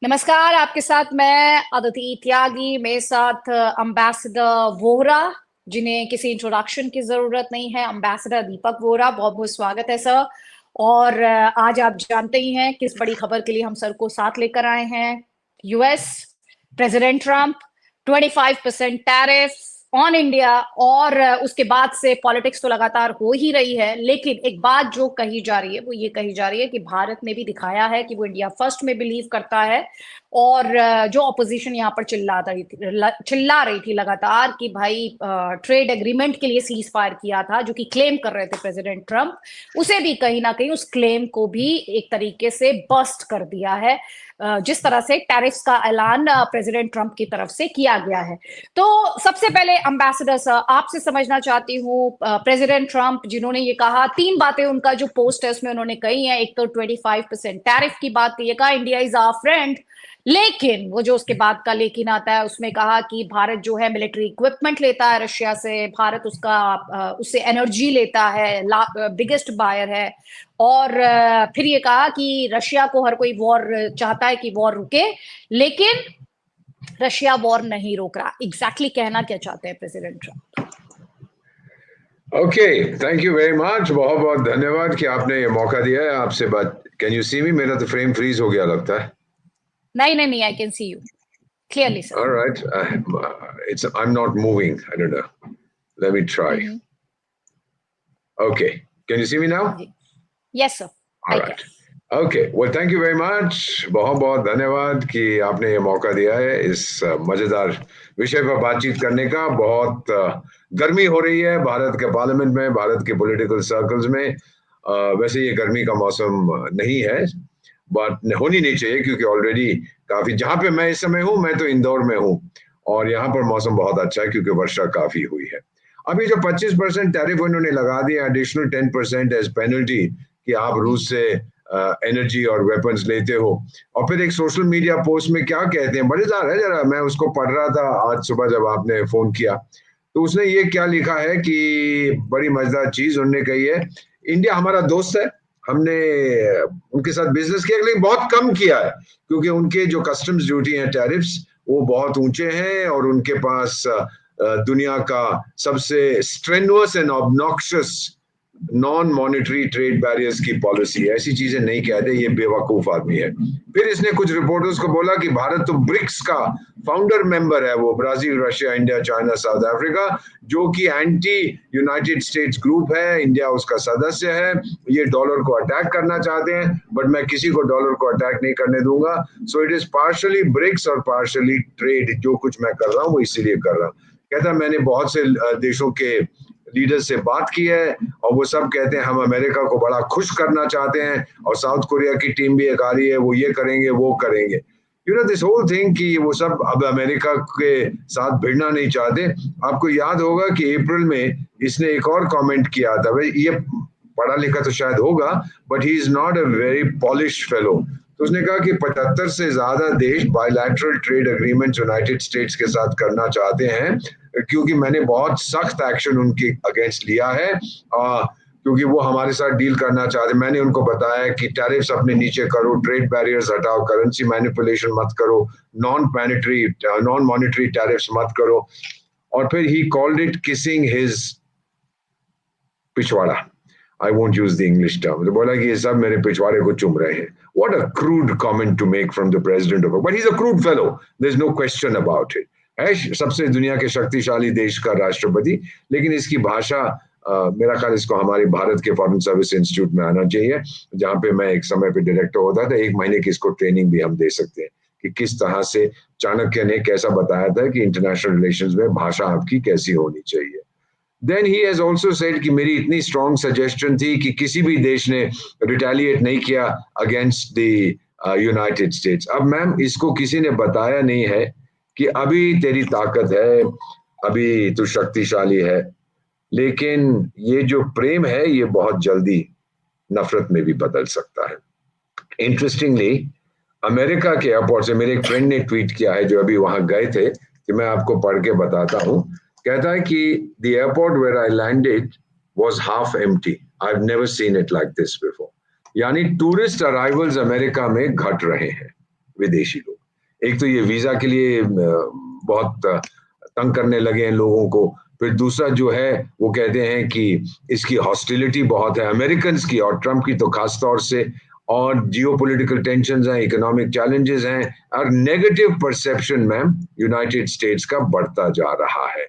नमस्कार, आपके साथ मैं अदिति त्यागी, मेरे साथ अम्बेसडर वोहरा, जिन्हें किसी इंट्रोडक्शन की जरूरत नहीं है। अम्बेसडर दीपक वोहरा, बहुत बहुत स्वागत है सर। और आज आप जानते ही हैं किस बड़ी खबर के लिए हम सर को साथ लेकर आए हैं। US president Trump 25% tariff on India. और उसके बाद से पॉलिटिक्स तो लगातार हो ही रही है, लेकिन एक बात जो कही जा रही है वो ये कही जा रही है कि भारत ने भी दिखाया है कि वो इंडिया फर्स्ट में बिलीव करता है। और जो ऑपोजिशन यहाँ पर चिल्ला रही थी लगातार कि भाई ट्रेड एग्रीमेंट के लिए सीज फायर किया था, जो कि क्लेम कर रहे थे प्रेसिडेंट ट्रम्प, उसे भी कहीं ना कहीं उस क्लेम को भी एक तरीके से बस्ट कर दिया है। जिस तरह से टैरिफ्स का ऐलान प्रेसिडेंट ट्रम्प की तरफ से किया गया है। तो सबसे पहले अंबेसडर सर, आपसे समझना चाहती हूँ, प्रेसिडेंट ट्रम्प जिन्होंने ये कहा, तीन बातें उनका जो पोस्ट है उसमें उन्होंने कही है। एक तो 25% टैरिफ की बात कही है, इंडिया इज आवर फ्रेंड। लेकिन वो जो उसके बाद का लेकिन आता है, उसमें कहा कि भारत जो है मिलिट्री इक्विपमेंट लेता है रशिया से, भारत उससे एनर्जी लेता है, बिगेस्ट बायर है। और फिर ये कहा कि रशिया को हर कोई वॉर चाहता है कि वॉर रुके, लेकिन रशिया वॉर नहीं रोक रहा। एग्जैक्टली कहना क्या चाहते हैं president Trump? Okay, thank you very much. बहुत बहुत धन्यवाद कि आपने ये मौका दिया है आपसे बात। कैन यू सी मी? मेरा तो फ्रेम फ्रीज हो गया लगता है। नहीं नहीं नहीं, I can see you clearly sir. All right, I'm not moving. I don't know. Let me try. Okay, can you see me now? जी, yes sir, All I can. right. Okay, well, thank you very much. बहुत बहुत धन्यवाद कि आपने ये मौका दिया है इस मजेदार विषय पर बातचीत करने का। बहुत गर्मी हो रही है भारत के पार्लियामेंट में, भारत के पॉलिटिकल सर्कल्स में। वैसे ये गर्मी का मौसम नहीं है, बट होनी नहीं चाहिए, क्योंकि ऑलरेडी काफी, जहाँ पे मैं इस समय हूँ, मैं तो इंदौर में हूँ, और यहाँ पर मौसम बहुत अच्छा है क्योंकि वर्षा काफी हुई है। अभी जो 25% टैरिफ उन्होंने लगा दिया, एडिशनल 10% एज पेनल्टी, कि आप रूस से एनर्जी और वेपन्स लेते हो। और फिर एक सोशल मीडिया पोस्ट में क्या कहते हैं, मजेदार है, जरा मैं उसको पढ़ रहा था आज सुबह जब आपने फोन किया, तो उसने ये क्या लिखा है कि बड़ी मजेदार चीज उन्होंने कही है, इंडिया हमारा दोस्त है, हमने उनके साथ बिजनेस किया, लेकिन बहुत कम किया है, क्योंकि उनके जो कस्टम्स ड्यूटी हैं, टैरिफ्स, वो बहुत ऊंचे हैं, और उनके पास दुनिया का सबसे strenuous and obnoxious non monetary trade barriers की पॉलिसी है। ऐसी चीजें नहीं कहते, ये बेवकूफ आदमी है। फिर इसने कुछ रिपोर्टर्स को बोला कि भारत तो ब्रिक्स का फाउंडर मेंबर है, वो Brazil, Russia, India, China, south Africa, जो कि एंटी यूनाइटेड स्टेट्स ग्रुप है, इंडिया उसका सदस्य है। ये डॉलर को अटैक करना चाहते हैं, बट मैं किसी को डॉलर को अटैक नहीं करने दूंगा। So it is partially BRICS और पार्शली ट्रेड। जो कुछ मैं कर रहा हूँ वो इसीलिए कर रहा हूँ। कहता है मैंने बहुत से देशों के लीडर से बात की है, और वो सब कहते हैं हम अमेरिका को बड़ा खुश करना चाहते हैं, और साउथ कोरिया की टीम भी एक आ रही है, वो ये करेंगे वो करेंगे, you know this whole thing, कि वो सब अब अमेरिका के साथ भिड़ना नहीं चाहते। आपको याद होगा कि अप्रैल में इसने एक और कमेंट किया था, भाई ये पढ़ा लिखा तो शायद होगा, but he is not a very polished fellow. तो उसने कहा कि 75 से ज्यादा देश bilateral trade agreement United states के साथ करना चाहते हैं, क्योंकि मैंने बहुत सख्त एक्शन उनके अगेंस्ट लिया है, क्योंकि वो हमारे साथ डील करना चाहते। मैंने उनको बताया कि टैरिफ्स अपने नीचे करो, ट्रेड बैरियर्स हटाओ, करेंसी मैनिपुलेशन मत करो, नॉन मॉनिटरी टैरिफ्स मत करो। और फिर ही कॉल्ड इट किसिंग हिज पिछवाड़ा। I won't use the English term. तो बोला कि ये सब मेरे पिछवाड़े को चुम रहे हैं। What a crude comment to make from the president of, but he's a crude fellow. There's no question about it. है सबसे दुनिया के शक्तिशाली देश का राष्ट्रपति, लेकिन इसकी भाषा मेरा ख्याल इसको हमारे भारत के फॉरेन सर्विस इंस्टीट्यूट में आना चाहिए, जहाँ पे मैं एक समय पे डायरेक्टर होता था। 1 महीने की इसको ट्रेनिंग भी हम दे सकते हैं कि किस तरह से चाणक्य ने कैसा बताया था कि इंटरनेशनल रिलेशंस में भाषा आपकी कैसी होनी चाहिए। Then he has also said कि मेरी इतनी स्ट्रॉन्ग सजेशन थी कि किसी भी देश ने रिटेलिएट नहीं किया अगेंस्ट द यूनाइटेड स्टेट्स। अब मैम इसको किसी ने बताया नहीं है कि अभी तेरी ताकत है, अभी तू शक्तिशाली है, लेकिन ये जो प्रेम है ये बहुत जल्दी नफरत में भी बदल सकता है। इंटरेस्टिंगली अमेरिका के एयरपोर्ट से मेरे एक फ्रेंड ने ट्वीट किया है जो अभी वहां गए थे, कि मैं आपको पढ़ के बताता हूं। कहता है कि the airport where I landed was half empty, I have never seen it like this before. यानी टूरिस्ट अराइवल्स अमेरिका में घट रहे हैं, विदेशी लोग। एक तो ये वीजा के लिए बहुत तंग करने लगे हैं लोगों को, फिर दूसरा जो है वो कहते हैं कि इसकी हॉस्टिलिटी बहुत है अमेरिकन की और ट्रम्प की तो खास तौर से, और जियोपॉलिटिकल टेंशंस हैं, इकोनॉमिक चैलेंजेस हैं, और negative perception ma'am United states का बढ़ता जा रहा है।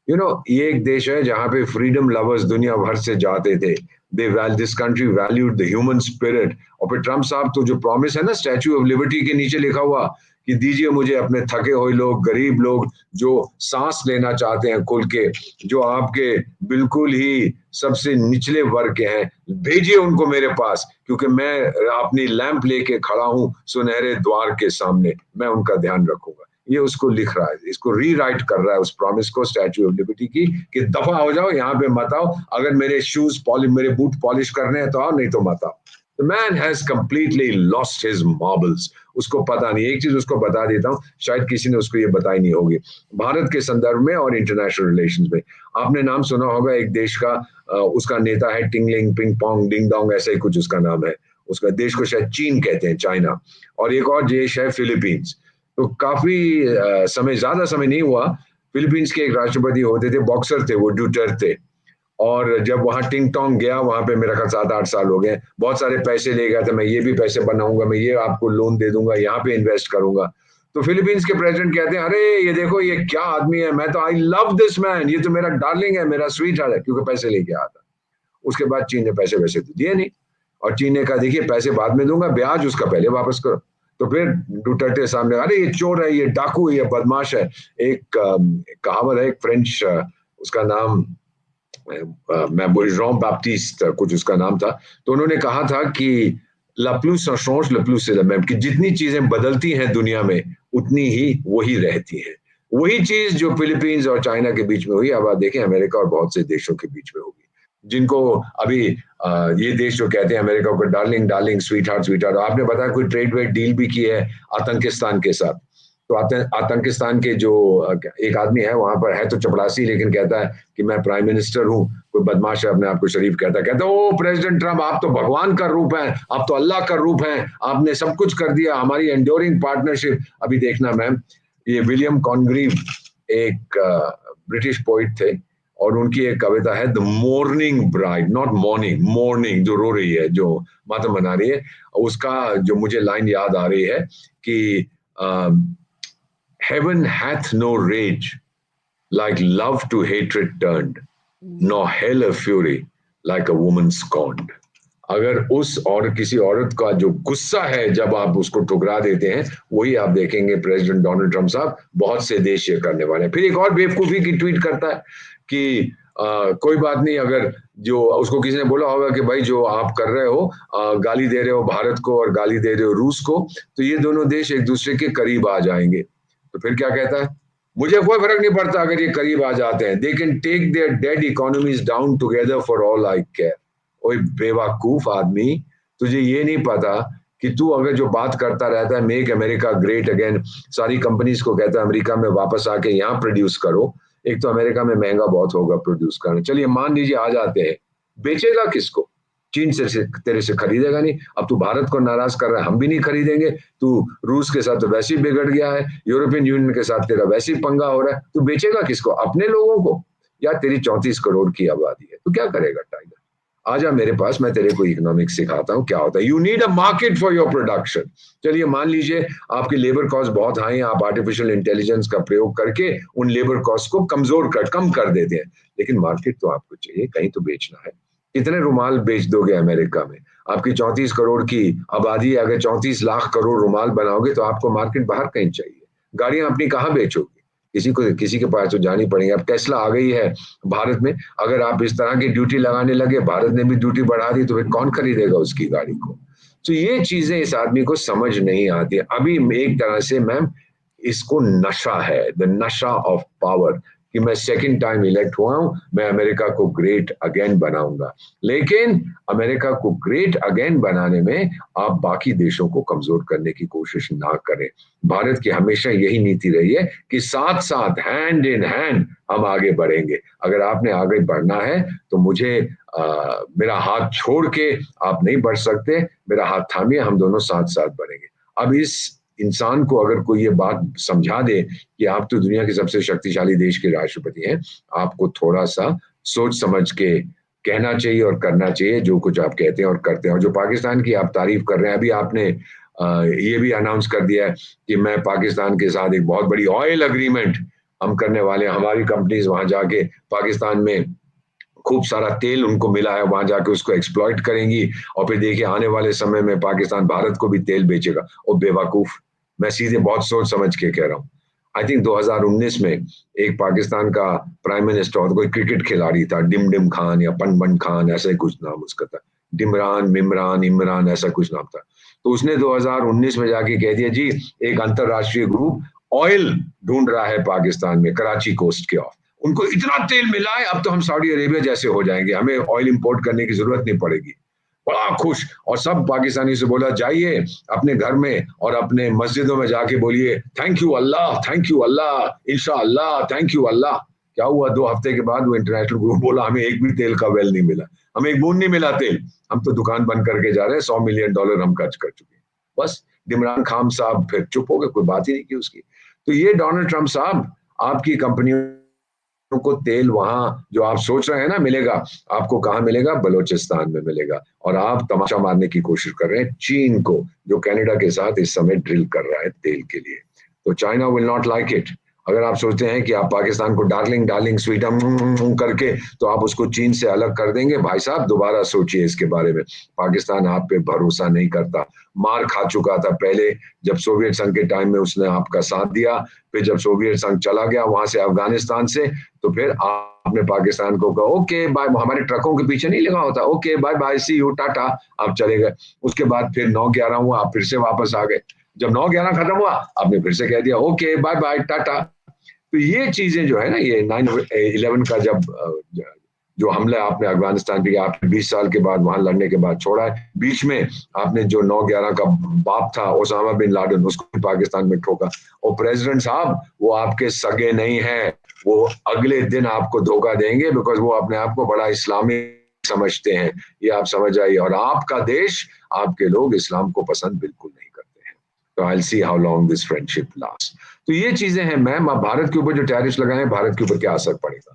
ये एक देश है जहां पे फ्रीडम लवर्स दुनिया भर से जाते थे। This country valued the human spirit. और फिर ट्रम्प साहब तो जो प्रॉमिस है ना स्टैच्यू ऑफ लिबर्टी के नीचे लिखा हुआ कि दीजिए मुझे अपने थके हुए लोग, गरीब लोग जो सांस लेना चाहते हैं खुल के, जो आपके बिल्कुल ही सबसे निचले वर्ग के हैं, भेजिए उनको मेरे पास, क्योंकि मैं अपनी लैंप लेके खड़ा हूं सुनहरे द्वार के सामने, मैं उनका ध्यान रखूंगा। ये उसको लिख रहा है, इसको रीराइट कर रहा है उस प्रॉमिस को स्टैच्यू ऑफ लिबर्टी की, कि दफा हो जाओ, यहाँ पे मत आओ, अगर मेरे शूज पॉलिश, मेरे बूट पॉलिश करने हैं तो आओ, नहीं तो मत आओ। The man has completely lost his marbles. उसको पता नहीं। एक चीज उसको बता देता हूँ, शायद किसी ने उसको ये बताई नहीं होगी, भारत के संदर्भ में और इंटरनेशनल रिलेशंस में आपने नाम सुना होगा एक देश का, उसका नेता है tingling ping pong ding dong, ऐसा ही कुछ उसका नाम है। उसका देश को शायद चीन कहते हैं, चाइना। और एक और देश है फिलीपींस। तो काफी समय, ज्यादा समय नहीं हुआ, फिलीपींस के एक राष्ट्रपति होते थे, बॉक्सर थे वो, ड्यूटर्टे। और जब वहां टिंग टोंग गया, वहां पे मेरा ख्याल 7-8 साल हो गए, बहुत सारे पैसे ले गया था, मैं ये भी पैसे बनाऊंगा, मैं ये आपको लोन दे दूंगा, यहाँ पे इन्वेस्ट करूंगा। तो फिलीपींस के प्रेसिडेंट कहते हैं, अरे ये देखो ये क्या आदमी है, मैं तो आई लव दिस मैन, ये तो मेरा डार्लिंग है, मेरा स्वीट हार्ट है, क्योंकि पैसे लेके आया था। उसके बाद चीन ने पैसे वैसे तो दिए नहीं, और चीन ने कहा देखिए पैसे बाद में दूंगा, ब्याज उसका पहले वापस करो। तो फिर डुटर्टे सामने, अरे ये चोर है, ये डाकू है, ये बदमाश है। एक कहावत है, एक फ्रेंच, उसका नाम मैं बोल रहा हूँ, बैप्टिस्ट कुछ उसका नाम था। तो उन्होंने कहा था कि लप्लू सशोंश लप्लू से मैम, कि जितनी चीजें बदलती हैं दुनिया में उतनी ही वही रहती हैं। वही चीज जो फिलीपींस और चाइना के बीच में हुई, अब आप देखें अमेरिका और बहुत से देशों के बीच में होगी, जिनको अभी ये देश जो कहते हैं अमेरिका को darling darling, sweet heart sweet heart. आपने बताया कोई ट्रेड वेड डील भी की है आतंकिस्तान के साथ। तो आतंकिस्तान के जो एक आदमी है वहां पर, है तो चपड़ासी, लेकिन कहता है कि मैं प्राइम मिनिस्टर हूँ। कोई बदमाश है, अपने आप को शरीफ कहता है ओ प्रेसिडेंट ट्रम्प, आप तो भगवान का रूप हैं, आप तो अल्लाह का रूप हैं, आपने सब कुछ कर दिया, हमारी एंड्योरिंग पार्टनरशिप। अभी देखना मैम, ये विलियम कॉनग्रीव एक ब्रिटिश पोइट थे, और उनकी एक कविता है the morning bride, not morning, morning, जो रो रही है, जो मातम मना रही है। उसका जो मुझे लाइन याद आ रही है कि heaven hath no rage like love to hatred turned, nor hell a fury like a woman scorned. अगर उस और किसी औरत का जो गुस्सा है जब आप उसको ठुकरा देते हैं, वही आप देखेंगे प्रेसिडेंट डोनाल्ड ट्रम्प साहब बहुत से देश ये करने वाले हैं। फिर एक और बेवकूफी की ट्वीट करता है कि कोई बात नहीं, अगर जो उसको किसी ने बोला होगा कि भाई जो आप कर रहे हो, गाली दे रहे हो भारत को और गाली दे रहे हो रूस को, तो ये दोनों देश एक दूसरे के करीब आ जाएंगे। तो फिर क्या कहता है, मुझे कोई फर्क नहीं पड़ता अगर ये करीब आ जाते हैं, they can take their dead economies down together for all I care. ओए बेवकूफ आदमी, तुझे ये नहीं पता कि तू अगर जो बात करता रहता है मेक अमेरिका ग्रेट अगेन, सारी कंपनीज को कहता है अमेरिका में वापस आके यहाँ प्रोड्यूस करो, एक तो अमेरिका में महंगा बहुत होगा प्रोड्यूस करना, चलिए मान लीजिए आ जाते हैं, बेचेगा किसको? चीन से तेरे से खरीदेगा नहीं। अब तू भारत को नाराज कर रहा है, हम भी नहीं खरीदेंगे। तू रूस के साथ तो वैसे ही बिगड़ गया है, यूरोपियन यूनियन के साथ तेरा वैसे ही पंगा हो रहा है, तू बेचेगा किसको? अपने लोगों को? यार तेरी 34 करोड़ की आबादी है, तू क्या करेगा टाइगर? आजा मेरे पास, मैं तेरे को इकोनॉमिक्स सिखाता हूँ क्या होता है। You need a market for your production. चलिए मान लीजिए आपके लेबर कॉस्ट बहुत हाई है, आप आर्टिफिशियल इंटेलिजेंस का प्रयोग करके उन लेबर कॉस्ट को कम कर देते हैं, लेकिन मार्केट तो आपको चाहिए, कहीं तो बेचना है। कितने रुमाल बेच दोगे अमेरिका में? आपकी 34 करोड़ की आबादी, अगर 34 लाख करोड़ रुमाल बनाओगे तो आपको मार्केट बाहर कहीं चाहिए। गाड़ियां अपनी कहाँ बेचोगे? किसी के पास तो जानी पड़ेगी। अब टेस्ला आ गई है भारत में, अगर आप इस तरह की ड्यूटी लगाने लगे, भारत ने भी ड्यूटी बढ़ा दी, तो फिर कौन खरीदेगा उसकी गाड़ी को? तो ये चीजें इस आदमी को समझ नहीं आती। अभी एक तरह से मैम इसको नशा है, द नशा ऑफ पावर, कि मैं सेकंड टाइम इलेक्ट हुआ हूं, मैं अमेरिका को ग्रेट अगेन बनाऊंगा। लेकिन अमेरिका को ग्रेट अगेन बनाने में आप बाकी देशों को कमजोर करने की कोशिश ना करें। भारत की हमेशा यही नीति रही है कि साथ साथ हैंड इन हैंड हम आगे बढ़ेंगे। अगर आपने आगे बढ़ना है तो मुझे मेरा हाथ छोड़ के आप नहीं बढ़ सकते, मेरा हाथ थामिए, हम दोनों साथ साथ बढ़ेंगे। अब इस इंसान को अगर कोई ये बात समझा दे कि आप तो दुनिया के सबसे शक्तिशाली देश के राष्ट्रपति हैं, आपको थोड़ा सा सोच समझ के कहना चाहिए और करना चाहिए जो कुछ आप कहते हैं और करते हैं। और जो पाकिस्तान की आप तारीफ कर रहे हैं, अभी आपने ये भी अनाउंस कर दिया है कि मैं पाकिस्तान के साथ एक बहुत बड़ी ऑयल एग्रीमेंट हम करने वाले हैं। हमारी कंपनीज वहां जाके पाकिस्तान में खूब सारा तेल उनको मिला है, वहां जाके उसको एक्सप्लॉइट करेंगी और फिर देखिए आने वाले समय में पाकिस्तान भारत को भी तेल बेचेगा। और बेवकूफ, मैं सीधे बहुत सोच समझ के कह रहा हूँ। आई थिंक 2019 में एक पाकिस्तान का प्राइम मिनिस्टर और कोई क्रिकेट खिलाड़ी था, डिम डिम खान या पन बन खान, ऐसा ही कुछ नाम उसका था, डिमरान मिमरान इमरान ऐसा कुछ नाम था। तो उसने 2019 में जाके कह दिया जी एक अंतरराष्ट्रीय ग्रुप ऑयल ढूंढ रहा है पाकिस्तान में, कराची कोस्ट के ऑफ। उनको इतना तेल मिला है, अब तो हम सऊदी अरेबिया जैसे हो जाएंगे, हमें ऑयल इंपोर्ट करने की जरूरत नहीं पड़ेगी। बड़ा खुश। और सब पाकिस्तानी से बोला जाइए अपने घर में और अपने मस्जिदों में जाके बोलिए thank you Allah, thank you Allah, इंशाअल्लाह, थैंक यू अल्लाह। क्या हुआ, 2 हफ्ते के बाद वो इंटरनेशनल ग्रुप बोला हमें एक भी तेल का वेल नहीं मिला, हमें एक बूंद नहीं मिला तेल, हम तो दुकान बंद करके जा रहे हैं, $100 मिलियन हम खर्च कर चुके हैं। बस इमरान खान साहब फिर चुप हो गए, कोई बात ही नहीं की उसकी। तो ये डोनाल्ड ट्रंप साहब, आपकी कंपनियों को तेल वहां जो आप सोच रहे हैं ना मिलेगा, आपको कहां मिलेगा? बलोचिस्तान में मिलेगा। और आप तमाशा मारने की कोशिश कर रहे हैं चीन को, जो कनाडा के साथ इस समय ड्रिल कर रहा है तेल के लिए। तो China will not like it. अगर आप सोचते हैं कि आप पाकिस्तान को डार्लिंग डार्लिंग स्वीट करके तो आप उसको चीन से अलग कर देंगे, भाई साहब दोबारा सोचिए इसके बारे में। पाकिस्तान आप पे भरोसा नहीं करता, मार खा चुका था पहले जब सोवियत संघ के टाइम में उसने आपका साथ दिया, फिर जब सोवियत संघ चला गया वहां से अफगानिस्तान से, तो फिर आपने पाकिस्तान को कहा ओके बाय, हमारे ट्रकों के पीछे नहीं लगा होता, okay bye bye see you tata, आप चले गए। उसके बाद फिर 9/11 हुआ, आप फिर से वापस आ गए। जब 9/11 खत्म हुआ आपने फिर से कह दिया ओके बाय बाय टाटा। तो ये चीजें जो है ना, ये 9/11 का जब जो हमला आपने अफगानिस्तान पे, आपने 20 साल के बाद वहां लड़ने के बाद छोड़ा है, बीच में आपने जो 9/11 का बाप था ओसामा बिन लादेन, उसको पाकिस्तान में ठोका। और प्रेसिडेंट साहब वो आपके सगे नहीं है, वो अगले दिन आपको धोखा देंगे, बिकॉज वो अपने आप को बड़ा इस्लामी समझते हैं, ये आप समझ आइए। और आपका देश, आपके लोग इस्लाम को पसंद बिल्कुल नहीं करते हैं। तो I will see how long this friendship last. तो ये चीजें हैं मैम। अब भारत के ऊपर जो टैरिफ्स लगाए हैं, भारत के ऊपर क्या असर पड़ेगा?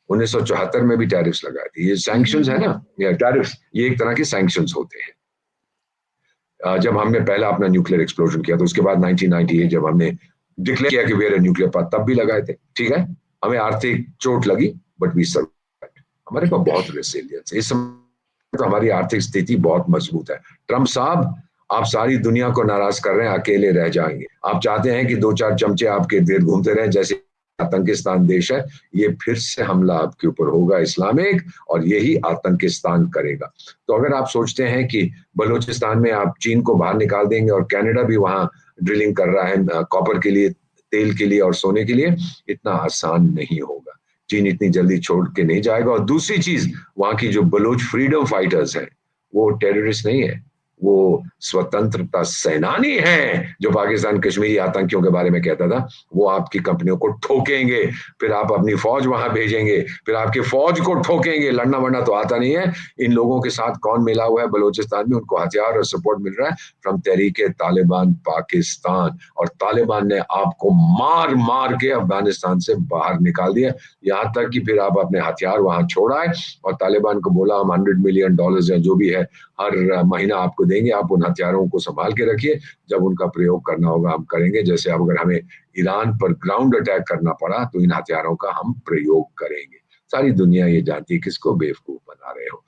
1974 में भी टैरिफ्स लगाए थे, ये सैंक्शंस है ना, ये टैरिफ्स, ये एक तरह के सैंक्शंस होते हैं। जब हमने पहला अपना न्यूक्लियर एक्सप्लोजन किया, तो उसके बाद 1998 जब हमने डिक्लेयर किया कि वी आर न्यूक्लियर पावर, तब भी लगाए थे। ठीक है, हमें आर्थिक चोट लगी, बट वी सर्वाइव्ड। हमारे पास बहुत रेसिलियंस है, इस समय तो हमारी आर्थिक स्थिति बहुत मजबूत है। ट्रंप साहब, आप सारी दुनिया को नाराज कर रहे हैं, अकेले रह जाएंगे। आप चाहते हैं कि 2-4 चमचे आपके इर्द घूमते रहे, जैसे आतंकिस्तान देश है, ये फिर से हमला आपके ऊपर होगा इस्लामिक, और यही आतंकिस्तान करेगा। तो अगर आप सोचते हैं कि बलूचिस्तान में आप चीन को बाहर निकाल देंगे और कनाडा भी वहां ड्रिलिंग कर रहा है कॉपर के लिए, तेल के लिए और सोने के लिए, इतना आसान नहीं होगा। चीन इतनी जल्दी छोड़ के नहीं जाएगा। और दूसरी चीज, वहां की जो बलूच फ्रीडम फाइटर्स हैं, वो टेररिस्ट नहीं है, वो स्वतंत्रता सेनानी हैं। जो पाकिस्तान कश्मीरी आतंकियों के बारे में कहता था, वो आपकी कंपनियों को ठोकेंगे, फिर आप अपनी फौज वहां भेजेंगे, फिर आपके फौज को ठोकेंगे। लड़ना वड़ना तो आता नहीं है। इन लोगों के साथ कौन मिला हुआ है बलूचिस्तान में? उनको हथियार और सपोर्ट मिल रहा है फ्रॉम तहरीके तालिबान पाकिस्तान। और तालिबान ने आपको मार मार के अफगानिस्तान से बाहर निकाल दिया, यहां तक कि फिर आप अपने हथियार वहां छोड़ा है और तालिबान को बोला हम $100 मिलियन या जो भी है हर महीना आपको देंगे, आप उन हथियारों को संभाल के रखिए, जब उनका प्रयोग करना होगा हम करेंगे। जैसे अब अगर हमें ईरान पर ग्राउंड अटैक करना पड़ा, तो इन हथियारों का हम प्रयोग करेंगे। सारी दुनिया ये जानती है, किसको बेवकूफ बना रहे हो।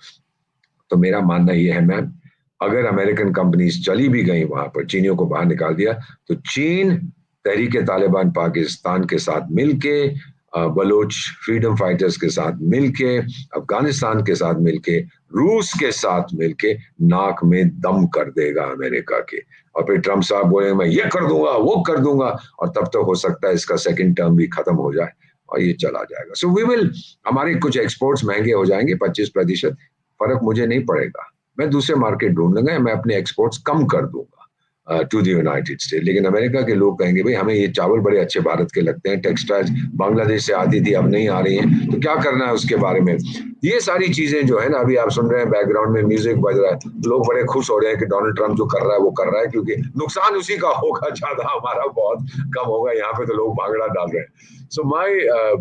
तो मेरा मानना यह है मैम, अगर अमेरिकन कंपनीज चली भी गई वहां पर, चीनियों को बाहर निकाल दिया, तो चीन तहरीके तालिबान पाकिस्तान के साथ मिलके, बलोच फ्रीडम फाइटर्स के साथ मिलके, अफगानिस्तान के साथ मिलके, रूस के साथ मिलके नाक में दम कर देगा अमेरिका के। और फिर ट्रंप साहब बोले मैं ये कर दूंगा वो कर दूंगा, और तब तक हो सकता है इसका सेकंड टर्म भी खत्म हो जाए और ये चला जाएगा। सो वी विल, हमारे कुछ एक्सपोर्ट्स महंगे हो जाएंगे 25%, फर्क मुझे नहीं पड़ेगा, मैं दूसरे मार्केट ढूंढ लूंगा, मैं अपने एक्सपोर्ट्स कम कर दूंगा टू द यूनाइटेड स्टेट। लेकिन अमेरिका के लोग कहेंगे भाई हमें ये चावल बड़े अच्छे भारत के लगते हैं, टेक्सटाइल्स बांग्लादेश से आती थी अब नहीं आ रही हैं, तो क्या करना है उसके बारे में? ये सारी चीजें जो है ना, अभी आप सुन रहे हैं बैकग्राउंड में म्यूजिक बज रहा है, लोग बड़े खुश हो रहे हैं कि डोनाल्ड ट्रंप जो कर रहा है वो कर रहा है, क्योंकि नुकसान उसी का होगा, ज्यादा हमारा बहुत कम होगा। यहाँ पे तो लोग भागड़ा डाल रहे हैं। सो माय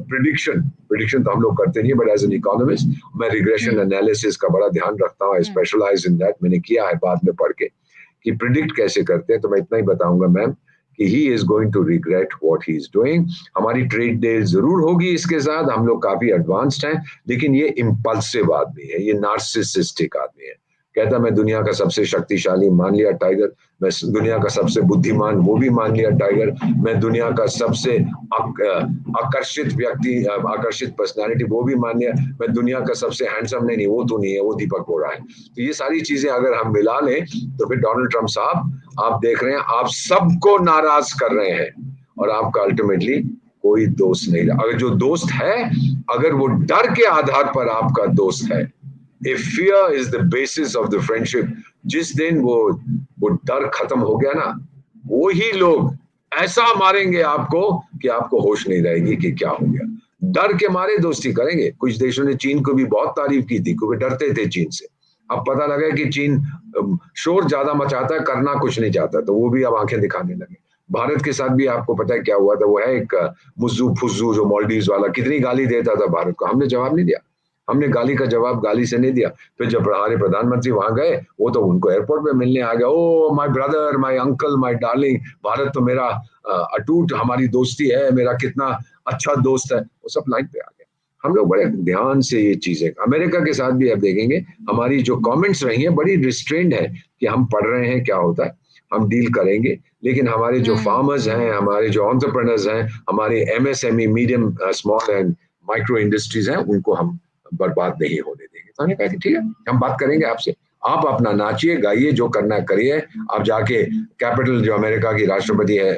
प्रिडिक्शन तो हम लोग करते नहीं, बट एज एन इकोनॉमिस्ट मैं रिग्रेशन एनालिसिस का बड़ा ध्यान रखता हूँ। स्पेशलाइज इन दैट, मैंने किया है बाद में पढ़ के कि प्रिडिक्ट कैसे करते हैं। तो मैं इतना ही बताऊंगा मैम कि he is going to regret what he is doing. हमारी ट्रेड डील जरूर होगी इसके साथ, हम लोग काफी एडवांस्ड हैं, लेकिन ये इम्पल्सिव आदमी है, ये नार्सिसिस्टिक आदमी है। कहता मैं दुनिया का सबसे शक्तिशाली, मान लिया टाइगर। मैं दुनिया का सबसे बुद्धिमान, वो भी मान लिया टाइगर। मैं दुनिया का सबसे आकर्षित व्यक्ति, आकर्षित पर्सनालिटी, वो भी मान लिया। मैं दुनिया का सबसे हैंडसम, नहीं वो तो नहीं है, वो दीपक वोरा है। तो ये सारी चीजें अगर हम मिला लें तो फिर डोनाल्ड ट्रंप साहब, आप देख रहे हैं आप सबको नाराज कर रहे हैं, और आपका अल्टीमेटली कोई दोस्त नहीं रहा। अगर जो दोस्त है, अगर वो डर के आधार पर आपका दोस्त है, if fear is the basis of the friendship, जिस दिन वो डर खत्म हो गया ना, वो ही लोग ऐसा मारेंगे आपको कि आपको होश नहीं रहेगी कि क्या हो गया। डर के मारे दोस्ती करेंगे। कुछ देशों ने चीन को भी बहुत तारीफ की थी क्योंकि डरते थे चीन से। अब पता लगा कि चीन शोर ज्यादा मचाता है, करना कुछ नहीं चाहता, तो वो भी अब आंखें दिखाने लगे। भारत के साथ भी आपको पता है क्या हुआ था, वो है एक मुज्जू फुज्जू जो मालदीव्स वाला, कितनी गाली देता था भारत को, हमने जवाब नहीं दिया। हमने गाली का जवाब गाली से नहीं दिया। फिर जब हमारे प्रधानमंत्री वहां गए, वो तो उनको एयरपोर्ट पे मिलने आ गया, oh my brother, my uncle, my darling, Bharat तो मेरा अटूट हमारी दोस्ती है, मेरा कितना अच्छा दोस्त है, वो सब लाइन पे आ गया। हम लोग बड़े ध्यान से ये चीजें, अमेरिका के साथ भी आप देखेंगे हमारी जो कमेंट्स रही हैं बड़ी रिस्ट्रेन्ड है कि हम पढ़ रहे हैं क्या होता है, हम डील करेंगे। लेकिन हमारे जो फार्मर्स हैं, हमारे जो एंटरप्रेन्योर्स हैं, हमारे MSME, medium small and micro industries हैं, उनको हम बर्बाद नहीं होने देंगे। तो हमने कहा कि ठीक है, हम बात करेंगे आपसे, आप अपना नाचिए गाइए, जो करना है करिए। आप जाके कैपिटल, जो अमेरिका की राष्ट्रपति है,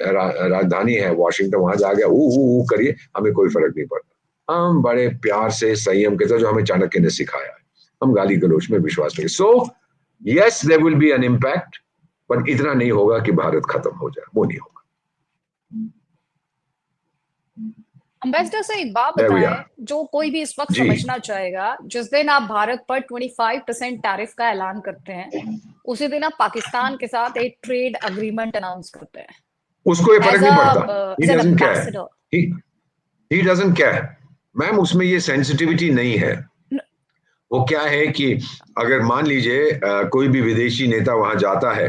राजधानी है वॉशिंगटन, वहां जाके ऊ करिए, हमें कोई फर्क नहीं पड़ता। हम बड़े प्यार से, संयम के साथ, जो हमें चाणक्य ने सिखाया है, हम गाली गलौज में विश्वास नहीं। So yes, there will be an impact, पर इतना नहीं होगा कि भारत खत्म हो जाए, वो नहीं होगा। एम्बेसडर से एक बात There we बताएं, are. जो कोई भी इस वक्त जी, समझना चाहेगा, जिस दिन आप भारत पर 25% टैरिफ का ऐलान करते हैं, उसी दिन आप पाकिस्तान के साथ एक ट्रेड अग्रीमेंट अनाउंस करते हैं उसको ये फर्क एज नहीं पड़ता। He an doesn't care. Ambassador. He doesn't care. Ma'am, उसमें ये सेंसिटिविटी नहीं है। वो क्या है कि अगर मान लीजिए कोई भी विदेशी नेता वहां जाता है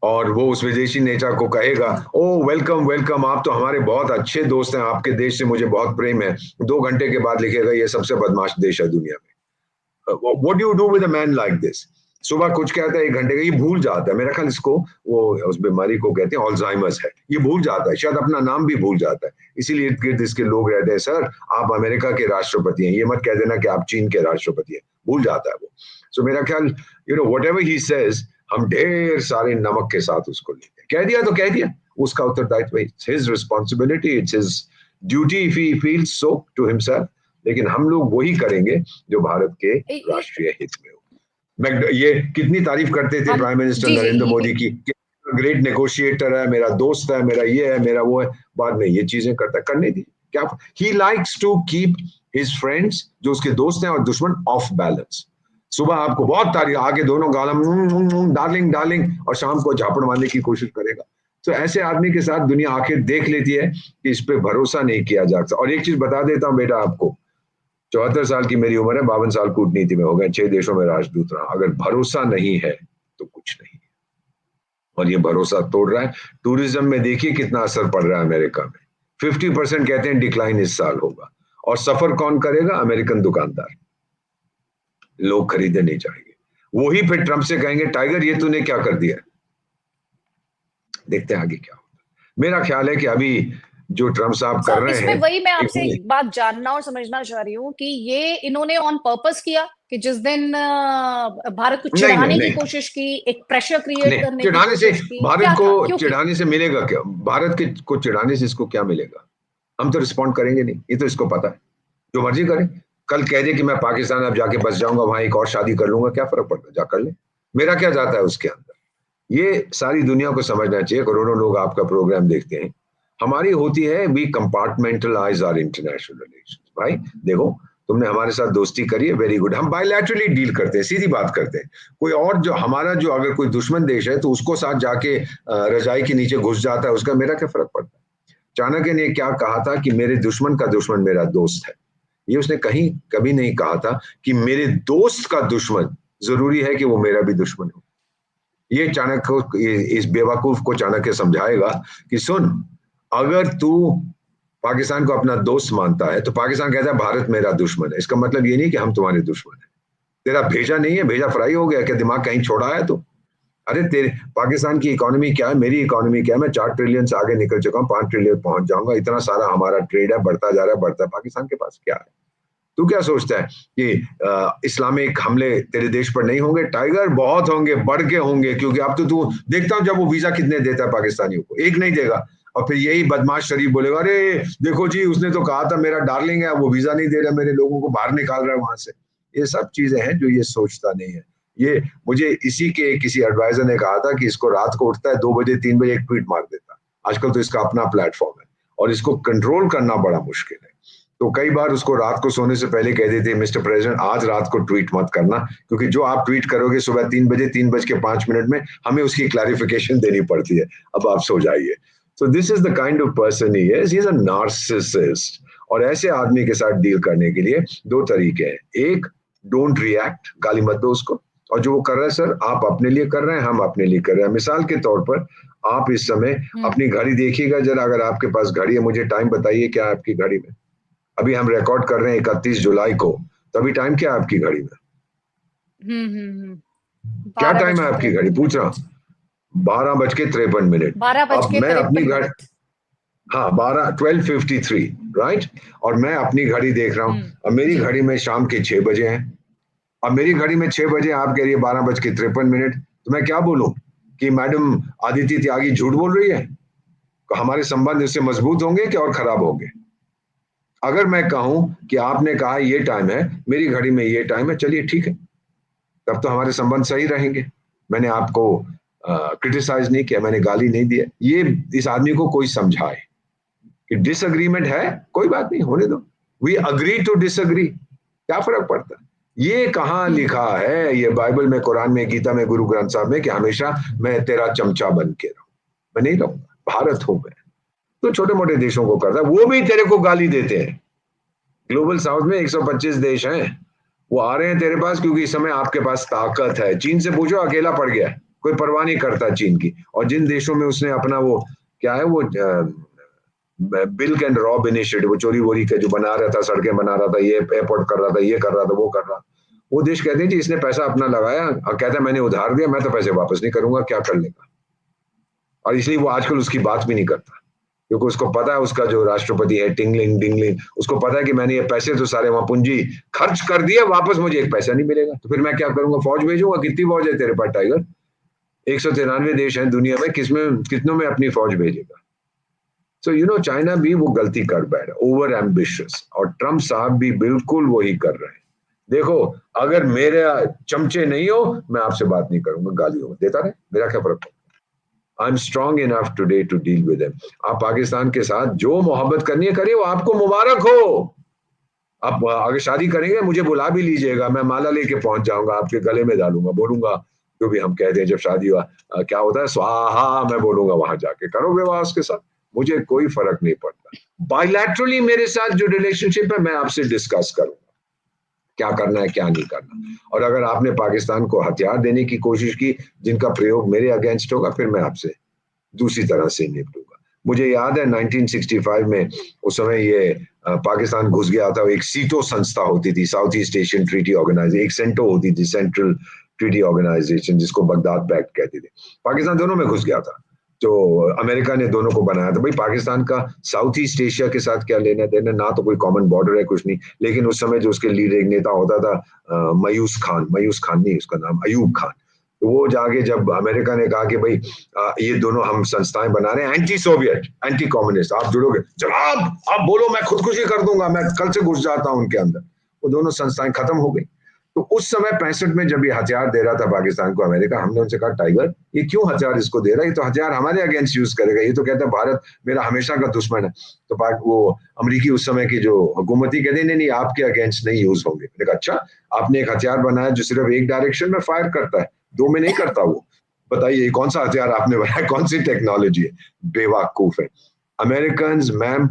और वो उस विदेशी नेता को कहेगा, ओ वेलकम वेलकम, आप तो हमारे बहुत अच्छे दोस्त हैं, आपके देश से मुझे बहुत प्रेम है, 2 घंटे के बाद लिखेगा ये सबसे बदमाश देश है दुनिया में। What do you do with a man like this? सुबह कुछ कहता है, 1 घंटे का ये भूल जाता है। मेरा ख्याल इसको, वो उस बीमारी को कहते हैं ऑल्जाइमर्स है, ये भूल जाता है, शायद अपना नाम भी भूल जाता है। इसीलिए इर्द गिर्द इसके लोग रहते हैं, सर आप अमेरिका के राष्ट्रपति हैं, ये मत कह देना कि आप चीन के राष्ट्रपति हैं, भूल जाता है वो। सो मेरा ख्याल, व्हाटएवर ही सेज, हम ढेर सारे नमक के साथ उसको लेते हैं। कह दिया तो कह दिया, उसका उत्तरदायित्व, it's his responsibility, it's his duty if he feels so to himself. लेकिन हम लोग वही करेंगे जो भारत के राष्ट्रीय हित में हो। मैं ये कितनी तारीफ करते थे प्राइम मिनिस्टर नरेंद्र मोदी की, ग्रेट नेगोशिएटर है, मेरा दोस्त है, मेरा ये है, मेरा वो है। बाद में ये चीजें करता, करने दी क्या। He likes to keep his friends, जो उसके दोस्त हैं, और दुश्मन ऑफ बैलेंस। सुबह आपको बहुत तारीफ, आगे दोनों गालम डार्लिंग डार्लिंग, और शाम को झापड़ मारने की कोशिश करेगा। तो ऐसे आदमी के साथ दुनिया आखिर देख लेती है कि इस पे भरोसा नहीं किया जा सकता। और एक चीज बता देता हूं बेटा आपको, 74 साल की मेरी उम्र है, 52 साल कूटनीति में हो गए, 6 देशों में राजदूत रहा। अगर भरोसा नहीं है तो कुछ नहीं है, और ये भरोसा तोड़ रहा है। टूरिज्म में देखिए कितना असर पड़ रहा है अमेरिका में, 50% कहते हैं डिक्लाइन इस साल होगा। और सफर कौन करेगा? अमेरिकन दुकानदार। लोग खरीदने नहीं चाहेंगे, वही फिर ट्रंप से कहेंगे, टाइगर ये तूने क्या कर दिया। देखते हैं आगे क्या होता है। मेरा ख्याल है कि अभी जो ट्रंप साहब कर रहे इसमें हैं, वही मैं आपसे एक बात जानना और समझना चाह रही हूँ कि ये इन्होंने ऑन पर्पस किया कि जिस दिन भारत को चिढ़ाने की कोशिश की, एक प्रेशर क्रिएट करने की कोशिश की, भारत को चिढ़ाने से मिलेगा क्या? भारत के को चिढ़ाने से इसको क्या मिलेगा? हम तो रिस्पॉन्ड करेंगे नहीं, ये तो इसको पता है। जो मर्जी करे, कल कह दे कि मैं पाकिस्तान अब जाके बस जाऊंगा, वहां एक और शादी कर लूंगा, क्या फर्क पड़ता है, जा कर ले, मेरा क्या जाता है उसके अंदर। ये सारी दुनिया को समझना चाहिए। करोड़ों लोग आपका प्रोग्राम देखते हैं। हमारी होती है, we compartmentalise our international relations. भाई देखो, तुमने हमारे साथ दोस्ती करी है, वेरी गुड। हम बायलैटरली डील करते हैं, सीधी बात करते हैं। कोई और जो हमारा जो अगर कोई दुश्मन देश है तो उसको साथ जाके रजाई के नीचे घुस जाता है, उसका मेरा क्या फर्क पड़ता है। चाणक्य ने क्या कहा था कि मेरे दुश्मन का दुश्मन मेरा दोस्त है। ये उसने कहीं कभी नहीं कहा था कि मेरे दोस्त का दुश्मन जरूरी है कि वो मेरा भी दुश्मन हो। ये चाणक्य को, इस बेवकूफ को चाणक्य समझाएगा कि सुन, अगर तू पाकिस्तान को अपना दोस्त मानता है तो पाकिस्तान कहता है भारत मेरा दुश्मन है। इसका मतलब ये नहीं कि हम तुम्हारे दुश्मन है। तेरा भेजा नहीं है, भेजा फ्राई हो गया क्या, दिमाग कहीं छोड़ा है तो। अरे तेरे पाकिस्तान की इकोनॉमी क्या है, मेरी इकोनॉमी क्या है, मैं 4 ट्रिलियन से आगे निकल चुका हूँ, 5 ट्रिलियन पहुंच जाऊंगा, इतना सारा हमारा ट्रेड है, बढ़ता जा रहा है, बढ़ता है। पाकिस्तान के पास क्या है? तू क्या सोचता है कि इस्लामिक हमले तेरे देश पर नहीं होंगे? टाइगर, बहुत होंगे, बढ़ के होंगे, क्योंकि अब तो तू देखता हूं जब वो वीजा कितने देता है पाकिस्तानियों को, एक नहीं देगा। और फिर यही बदमाश शरीफ बोलेगा, अरे देखो जी उसने तो कहा था मेरा डार्लिंग है, वो वीजा नहीं दे रहा, मेरे लोगों को बाहर निकाल रहा है वहां से। ये सब चीजें हैं जो ये सोचता नहीं है। ये मुझे इसी के किसी एडवाइजर ने कहा था कि इसको रात को उठता है 2 बजे 3 बजे एक ट्वीट मार देता। आजकल तो इसका अपना प्लेटफॉर्म है और इसको कंट्रोल करना बड़ा मुश्किल है। तो कई बार उसको रात को सोने से पहले कह देते, मिस्टर प्रेसिडेंट आज रात को ट्वीट मत करना, क्योंकि जो आप ट्वीट करोगे सुबह 3 बजे 3:05 में हमें उसकी क्लैरिफिकेशन देनी पड़ती है, अब आप सो जाइए। So this is the kind of person he is. He's a narcissist. और ऐसे आदमी के साथ डील करने के लिए 2 तरीके हैं। एक, डोंट रिएक्ट, गाली मत दो उसको। और जो वो कर रहा है, सर आप अपने लिए कर रहे हैं, हम अपने लिए कर रहे हैं। मिसाल के तौर पर आप इस समय अपनी घड़ी देखिएगा जरा, अगर आपके पास घड़ी है, मुझे टाइम बताइए क्या है आपकी घड़ी में। अभी हम रिकॉर्ड कर रहे हैं 31 जुलाई को, तो अभी टाइम क्या है आपकी घड़ी में? क्या टाइम है आपकी घड़ी, पूछ रहा हूं। 12:53। अब मैं अपनी घड़ी, हाँ 12:53, राइट। और मैं अपनी घड़ी देख रहा हूं, अब मेरी घड़ी में शाम के 6 बजे हैं। अब मेरी घड़ी में 6 बजे, आप कह रही है 12:53, तो मैं क्या बोलूं कि मैडम आदिति त्यागी झूठ बोल रही है? तो हमारे संबंध इससे मजबूत होंगे कि और खराब होंगे? अगर मैं कहूं कि आपने कहा ये टाइम है, मेरी घड़ी में ये टाइम है, चलिए ठीक है, तब तो हमारे संबंध सही रहेंगे। मैंने आपको क्रिटिसाइज नहीं किया, मैंने गाली नहीं दिया। ये इस आदमी को कोई समझाए कि डिसएग्रीमेंट है, कोई बात नहीं, होने दो, वी अग्री टू डिसएग्री, क्या फर्क पड़ता है। ये कहाँ लिखा है, ये बाइबल में, कुरान में, गीता में, गुरु ग्रंथ साहब में कि हमेशा मैं तेरा चमचा बन के रहूं? मैं नहीं रहूंगा, भारत हूं मैं। तो छोटे मोटे देशों को करता है, वो भी तेरे को गाली देते हैं। ग्लोबल साउथ में 125 देश हैं, वो आ रहे हैं तेरे पास क्योंकि इस समय आपके पास ताकत है। चीन से पूछो, अकेला पड़ गया, कोई परवाह नहीं करता चीन की। और जिन देशों में उसने अपना वो क्या है, वो बिल्क एंड रॉब इनिशिएटिव, वो चोरी वोरी का जो बना रहा था, सड़कें बना रहा था, ये एयरपोर्ट कर रहा था, ये कर रहा था, वो कर रहा, वो देश कहते हैं जी इसने पैसा अपना लगाया और कहता है मैंने उधार दिया, मैं तो पैसे वापस नहीं करूंगा, क्या कर लेगा। और इसलिए वो आजकल उसकी बात भी नहीं करता, क्योंकि उसको पता है उसका जो राष्ट्रपति है टिंगलिंग डिंगलिंग, उसको पता है कि मैंने ये पैसे तो सारे वहां पूंजी खर्च कर दिए, वापस मुझे एक पैसा नहीं मिलेगा, तो फिर मैं क्या करूंगा, फौज भेजूंगा। कितनी फौज है तेरे पास टाइगर? 193 देश हैं दुनिया में, कितनों में अपनी फौज भेजेगा? सो यू नो, चाइना भी वो गलती कर बैठा, ओवर एम्बिशियस, और ट्रम्प साहब भी बिल्कुल वही कर रहे हैं। देखो, अगर मेरे चमचे नहीं हो, मैं आपसे बात नहीं करूंगा, गालियों देता रहे, मेरा क्या फर्क पड़ता। I am strong enough today to deal with him. आप पाकिस्तान के साथ जो मोहब्बत करनी है करिए, वो आपको मुबारक हो। आप अगर शादी करेंगे मुझे बुला भी लीजिएगा, मैं माला लेके पहुंच जाऊंगा, आपके गले में डालूंगा, बोलूंगा जो भी हम कहते हैं जब शादी हुआ, क्या होता है, स्वाहा, मैं बोलूंगा वहां जाके, करो विवाह उसके साथ, मुझे कोई फर्क नहीं पड़ता। बायलैटरली मेरे साथ जो रिलेशनशिप है मैं आपसे डिस्कस करूंगा क्या करना है क्या नहीं करना। और अगर आपने पाकिस्तान को हथियार देने की कोशिश की जिनका प्रयोग मेरे अगेंस्ट होगा, फिर मैं आपसे दूसरी तरह से निपटूंगा। मुझे याद है 1965 में, उस समय ये पाकिस्तान घुस गया था, एक सीटो संस्था होती थी, South East Asian Treaty Organisation, एक सेंटो होती थी, सेंट्रल ट्रीटी ऑर्गेनाइजेशन, जिसको बगदाद पैक्ट कहते थे। पाकिस्तान दोनों में घुस गया था, तो अमेरिका ने दोनों को बनाया था। भाई पाकिस्तान का साउथ ईस्ट एशिया के साथ क्या लेना देना, ना तो कोई कॉमन बॉर्डर है, कुछ नहीं। लेकिन उस समय जो उसके लीडर एक नेता होता था मयूस खान नहीं, उसका नाम अयूब खान, तो वो जाके जब अमेरिका ने कहा कि भाई ये दोनों हम संस्थाएं बना रहे हैं, एंटी सोवियत एंटी कम्युनिस्ट, आप जुड़ोगे? जनाब आप बोलो, मैं खुदकुशी कर दूंगा, मैं कल से घुस जाता हूं उनके अंदर। वो दोनों संस्थाएं खत्म हो गई। तो उस समय 65 में जब ये हथियार दे रहा था पाकिस्तान को अमेरिका, हमने उनसे कहा टाइगर ये क्यों हथियार इसको दे रहा है, ये तो हथियार हमारे अगेंस्ट यूज करेगा, ये तो कहता है भारत मेरा हमेशा का दुश्मन है। तो वो अमरीकी उस समय की जो हुकूमती कहते नहीं नहीं आपके अगेंस्ट नहीं यूज होंगे। मैंने कहा अच्छा, आपने एक हथियार बनाया जो सिर्फ एक डायरेक्शन में फायर करता है, दो में नहीं करता, वो बताइए कौन सा हथियार आपने बनाया, कौन सी टेक्नोलॉजी है, बेवकूफ है। अमेरिकन मैम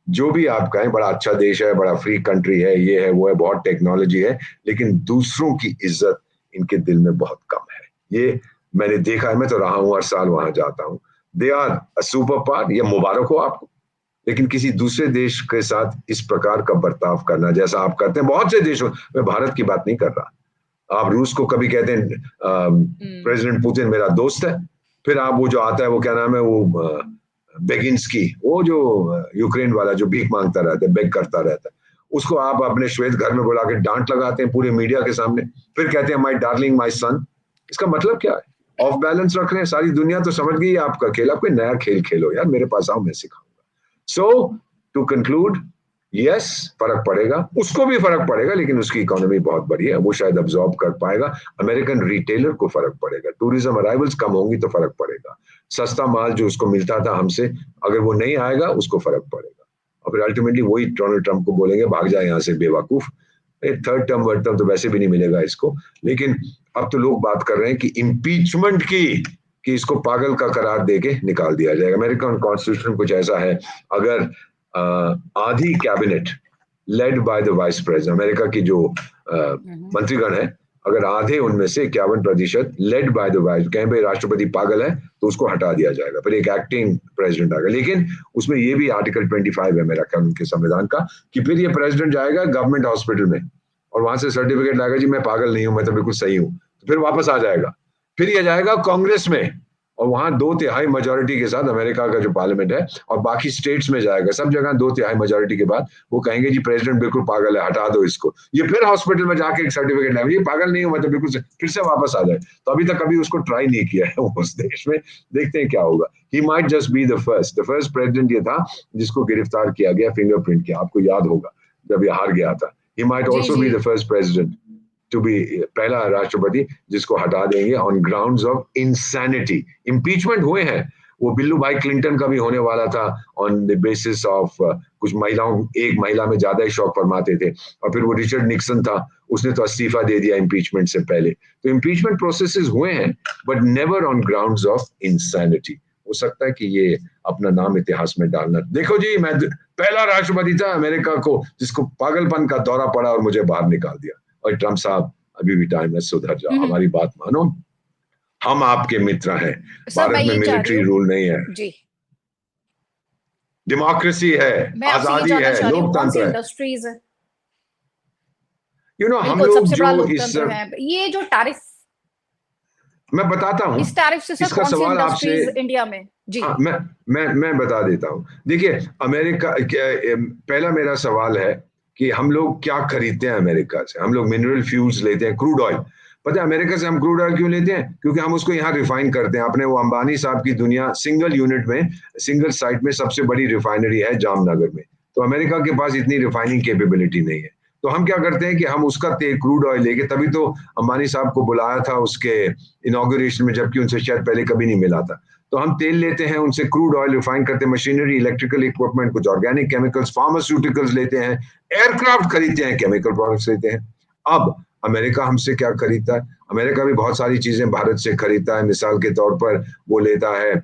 जो भी आप कहें, बड़ा अच्छा देश है, बड़ा फ्री कंट्री है, ये है वो है, बहुत टेक्नोलॉजी है, लेकिन दूसरों की इज्जत इनके दिल में बहुत कम है। ये मैंने देखा है, मैं तो रहा हूं, हर साल वहां जाता हूं। They are a super power, ये मुबारक हो आपको, लेकिन किसी दूसरे देश के साथ इस प्रकार का बर्ताव करना जैसा आप करते हैं बहुत से देशों, मैं भारत की बात नहीं कर रहा, आप रूस को कभी कहते हैं प्रेसिडेंट पुतिन मेरा दोस्त है, फिर आप वो जो आता है वो क्या नाम है वो बेगिंस्की, वो जो यूक्रेन वाला जो भीख मांगता रहता है, बेग करता रहता है, उसको आप अपने श्वेत घर में बुला के डांट लगाते हैं पूरे मीडिया के सामने, फिर कहते हैं माय डार्लिंग माय सन। इसका मतलब क्या है? ऑफ बैलेंस रख रहे हैं, सारी दुनिया तो समझ गई आपका खेल, आप कोई नया खेल खेलो यार, मेरे पास आओ मैं सिखाऊंगा। सो टू कंक्लूड, यस फर्क पड़ेगा, उसको भी फर्क पड़ेगा, लेकिन उसकी इकोनॉमी बहुत बड़ी है, वो शायद अब्सॉर्ब कर पाएगा। अमेरिकन रिटेलर को फर्क पड़ेगा, टूरिज्म अराइवल्स कम होंगी तो फर्क पड़ेगा, सस्ता माल जो उसको मिलता था हमसे अगर वो नहीं आएगा उसको फर्क पड़ेगा, और फिर अल्टीमेटली वही डोनाल्ड ट्रंप को बोलेंगे भाग जाए यहाँ से बेवकूफ, थर्ड टर्म वर्ड टर्म तो वैसे भी नहीं मिलेगा इसको। लेकिन अब तो लोग बात कर रहे हैं कि इम्पीचमेंट की, कि इसको पागल का करार देके निकाल दिया जाएगा। अमेरिकन कॉन्स्टिट्यूशन कुछ ऐसा है, अगर आधी cabinet led by the vice president, America की जो मंत्रीगण है, अगर आधे उनमें से 51% लेड बाय द वाइस, कहीं पे राष्ट्रपति पागल है तो उसको हटा दिया जाएगा, फिर एक एक्टिंग प्रेसिडेंट आएगा। लेकिन उसमें ये भी आर्टिकल 25 है मेरा ख्याल उनके संविधान का, कि फिर ये प्रेसिडेंट जाएगा गवर्नमेंट हॉस्पिटल में और वहां से सर्टिफिकेट लाएगा जी मैं पागल नहीं हूं, मैं तो बिल्कुल सही हूं, तो फिर वापस आ जाएगा, फिर ये जाएगा कांग्रेस में और वहां 2/3 मेजोरिटी के साथ अमेरिका का जो पार्लियामेंट है और बाकी स्टेट्स में जाएगा, सब जगह 2/3 मेजोरिटी के बाद वो कहेंगे जी प्रेसिडेंट बिल्कुल पागल है, हटा दो इसको, ये फिर हॉस्पिटल में जाके एक सर्टिफिकेट लाएंगे, ये पागल नहीं हूं मैं तो बिल्कुल से, फिर से वापस आ जाए। तो अभी तक कभी उसको ट्राई नहीं किया है उस देश में, देखते हैं क्या होगा। He might just be the first president ये था जिसको गिरफ्तार किया गया फिंगरप्रिंट किया, आपको याद होगा जब ये हार गया था। ही माइट जी ऑल्सो जी be the first president to be, पहला राष्ट्रपति जिसको हटा देंगे on grounds of insanity. Impeachment हुए हैं, वो बिल्लू भाई क्लिंटन का भी होने वाला था ऑन द बेसिस ऑफ कुछ महिलाओं, एक महिला में ज्यादा ही शौक फरमाते थे, और फिर वो रिचर्ड निक्सन था, उसने तो इस्तीफा दे दिया इम्पीचमेंट से पहले। तो इम्पीचमेंट प्रोसेसेस हुए हैं but never on grounds of insanity. हो सकता है कि ये अपना नाम इतिहास में डालना, देखो जी मैं पहला राष्ट्रपति था अमेरिका को जिसको पागलपन का दौरा पड़ा और मुझे बाहर निकाल दिया। और ट्रंप साहब अभी भी टाइम है, सुधर जाओ, हमारी बात मानो, हम आपके मित्र हैं। सर मैं भारत में ये चाह रही मिलिट्री हूँ रूल नहीं है, जी, डेमोक्रेसी है, मैं आपसे ये आजादी जानना है, चाह रही हूँ कौन सी लोकतंत्र है। इंडस्ट्रीज है। हम बिल्कुल लोग सबसे जो बड़ा इस, लोकतंत्र है ये जो टैरिफ, मैं बताता हूं इस टैरिफ से सर इसका कौन सी सवाल आपसे। इंडस्ट्रीज इंडिया में जी। हाँ, मैं बता देता हूँ। देखिए अमेरिका, पहला मेरा सवाल है कि हम लोग क्या खरीदते हैं अमेरिका से, हम लोग मिनरल फ्यूल्स लेते हैं, क्रूड ऑयल। पता है अमेरिका से हम क्रूड ऑयल क्यों लेते हैं? क्योंकि हम उसको यहाँ रिफाइन करते हैं, अपने वो अंबानी साहब की दुनिया, सिंगल यूनिट में, सिंगल साइट में सबसे बड़ी रिफाइनरी है जामनगर में, तो अमेरिका के पास इतनी रिफाइनिंग कैपेबिलिटी नहीं है। तो हम क्या करते हैं कि हम उसका तेल, क्रूड ऑयल लेके, तभी तो अंबानी साहब को बुलाया था उसके इनॉग्रेशन में, जबकि उनसे शायद पहले कभी नहीं मिला था। तो हम तेल लेते हैं उनसे, क्रूड ऑयल रिफाइन करते हैं, मशीनरी, इलेक्ट्रिकल इक्विपमेंट, कुछ ऑर्गेनिक केमिकल्स, फार्मास्यूटिकल्स लेते हैं, एयरक्राफ्ट खरीदते हैं, केमिकल प्रोडक्ट्स लेते हैं। अब अमेरिका हमसे क्या खरीदता है? अमेरिका भी बहुत सारी चीजें भारत से खरीदता है, मिसाल के तौर पर वो लेता है